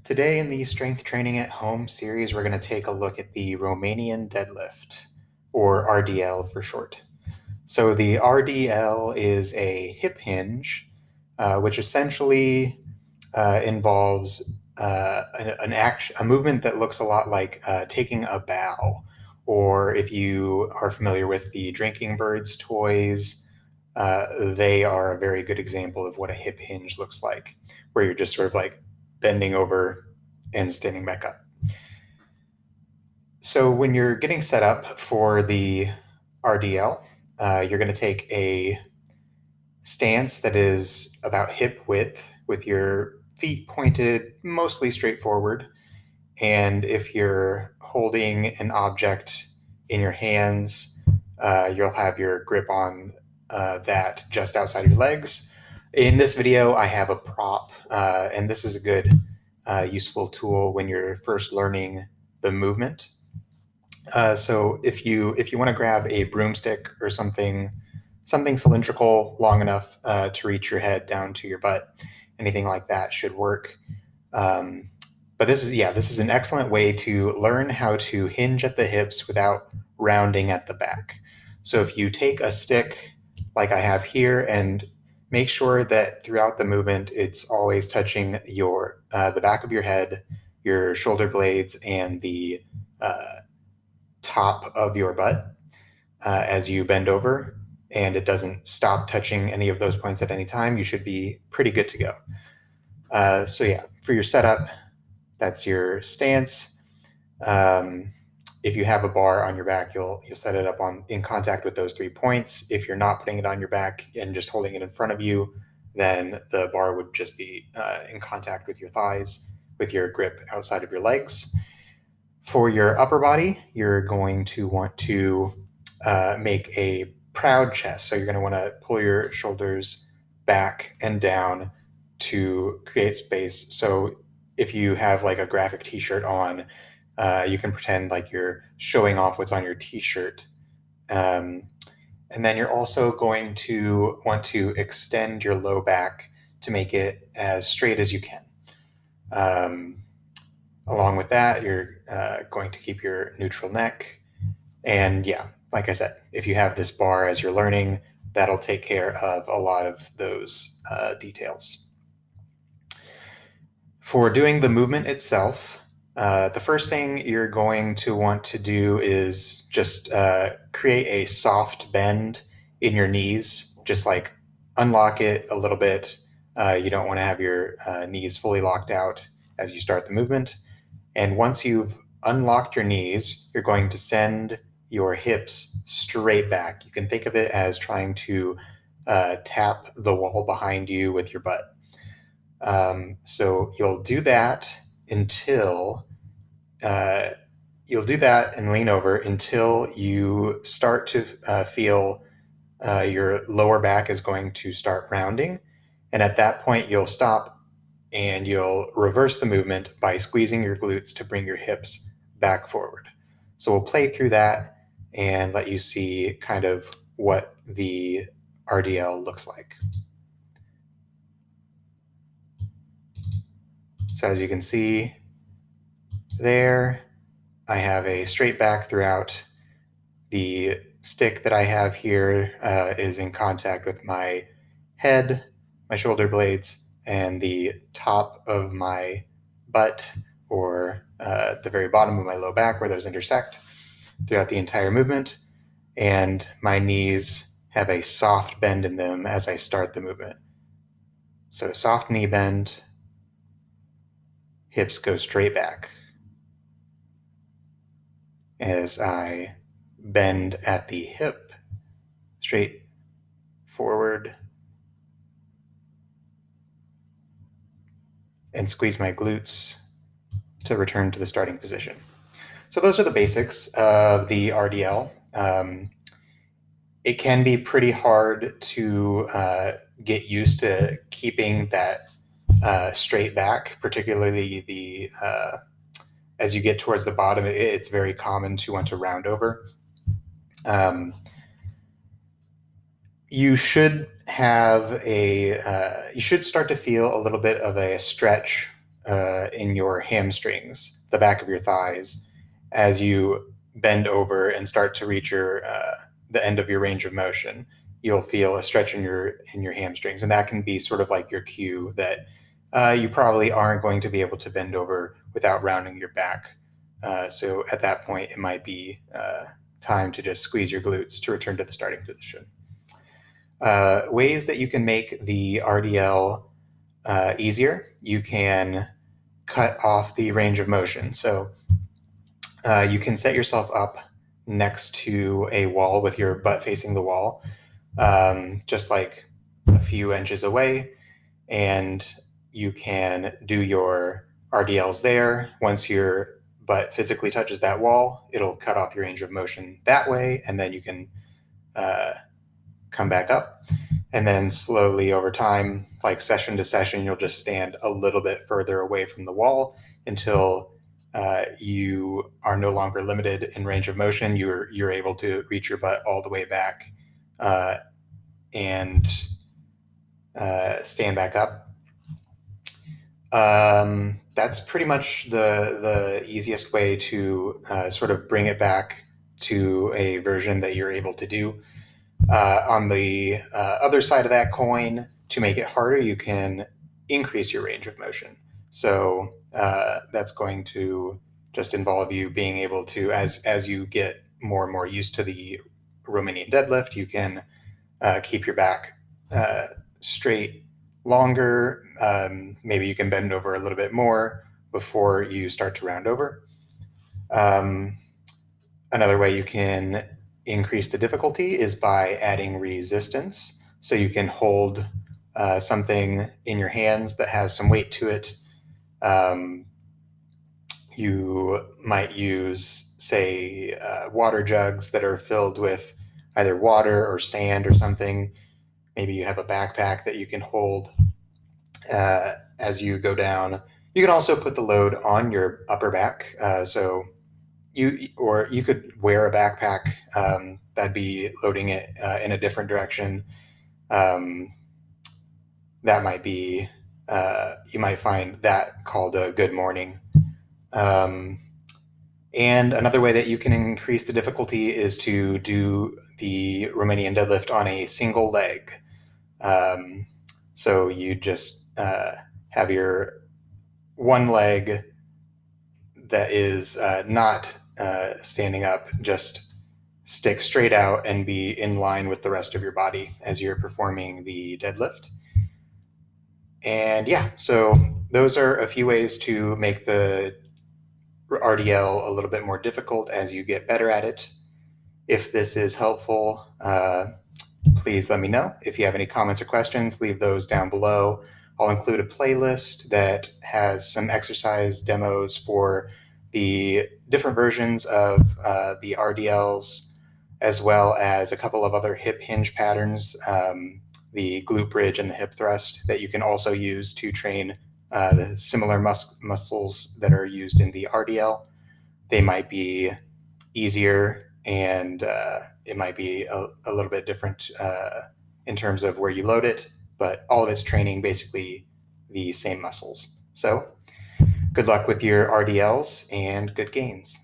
Today in the Strength Training at Home series, we're going to take a look at the Romanian Deadlift, or RDL for short. So the RDL is a hip hinge, which essentially involves a movement that looks a lot like taking a bow, or if you are familiar with the Drinking Birds toys, they are a very good example of what a hip hinge looks like, where you're just sort of like bending over and standing back up. So when you're getting set up for the RDL, you're going to take a stance that is about hip width with your feet pointed mostly straight forward. And if you're holding an object in your hands, you'll have your grip on that just outside your legs. In this video, I have a prop, and this is a good, useful tool when you're first learning the movement. So if you want to grab a broomstick or something cylindrical long enough to reach your head down to your butt, anything like that should work. But this is an excellent way to learn how to hinge at the hips without rounding at the back. So if you take a stick like I have here and make sure that throughout the movement it's always touching your the back of your head, your shoulder blades, and the top of your butt as you bend over, and it doesn't stop touching any of those points at any time, you should be pretty good to go. For your setup, that's your stance. If you have a bar on your back, you'll set it up in contact with those 3 points. If you're not putting it on your back and just holding it in front of you, then the bar would just be in contact with your thighs, with your grip outside of your legs. For your upper body, you're going to want to make a proud chest. So you're going to want to pull your shoulders back and down to create space. So if you have like a graphic t-shirt on, you can pretend like you're showing off what's on your t-shirt. And then you're also going to want to extend your low back to make it as straight as you can. Along with that, you're going to keep your neutral neck. And yeah, like I said, if you have this bar as you're learning, that'll take care of a lot of those details. For doing the movement itself, the first thing you're going to want to do is just create a soft bend in your knees, just like unlock it a little bit. You don't want to have your knees fully locked out as you start the movement. And once you've unlocked your knees, you're going to send your hips straight back. You can think of it as trying to tap the wall behind you with your butt. So you'll do that until you'll do that and lean over until you start to feel your lower back is going to start rounding. And at that point, you'll stop and you'll reverse the movement by squeezing your glutes to bring your hips back forward. So we'll play through that and let you see kind of what the RDL looks like. So as you can see there, I have a straight back throughout. The stick that I have here is in contact with my head, my shoulder blades, and the top of my butt, or the very bottom of my low back where those intersect throughout the entire movement. And my knees have a soft bend in them as I start the movement. So soft knee bend, hips go straight back. As I bend at the hip, straight forward, and squeeze my glutes to return to the starting position. So those are the basics of the RDL. It can be pretty hard to get used to keeping that straight back, particularly as you get towards the bottom, it's very common to want to round over. You should have you should start to feel a little bit of a stretch in your hamstrings, the back of your thighs, as you bend over and start to reach the end of your range of motion. You'll feel a stretch in your hamstrings, and that can be sort of like your cue that you probably aren't going to be able to bend over without rounding your back. So at that point, it might be time to just squeeze your glutes to return to the starting position. Ways that you can make the RDL easier: you can cut off the range of motion. So you can set yourself up next to a wall with your butt facing the wall, just like a few inches away, and you can do your RDLs there. Once your butt physically touches that wall, it'll cut off your range of motion that way, and then you can uh, come back up. And then slowly over time, like session to session, you'll just stand a little bit further away from the wall until you are no longer limited in range of motion. You're able to reach your butt all the way back uh, and stand back up. That's pretty much the easiest way to sort of bring it back to a version that you're able to do. On the other side of that coin, to make it harder, you can increase your range of motion. So that's going to just involve you being able to, as you get more and more used to the Romanian deadlift, you can keep your back straight longer. Maybe you can bend over a little bit more before you start to round over. Another way you can increase the difficulty is by adding resistance. So you can hold something in your hands that has some weight to it. You might use, say, water jugs that are filled with either water or sand or something. Maybe you have a backpack that you can hold as you go down. You can also put the load on your upper back. So you could wear a backpack. That'd be loading it in a different direction. That might be you might find that called a good morning. Um, and another way that you can increase the difficulty is to do the Romanian deadlift on a single leg. So you just have your one leg that is not standing up, just stick straight out and be in line with the rest of your body as you're performing the deadlift. And yeah, so those are a few ways to make the RDL a little bit more difficult as you get better at it. If this is helpful, please let me know. If you have any comments or questions, leave those down below. I'll include a playlist that has some exercise demos for the different versions of the RDLs, as well as a couple of other hip hinge patterns, the glute bridge and the hip thrust, that you can also use to train the similar muscles that are used in the RDL. They might be easier, and it might be a little bit different in terms of where you load it, but all of it's training basically the same muscles. So good luck with your RDLs and good gains.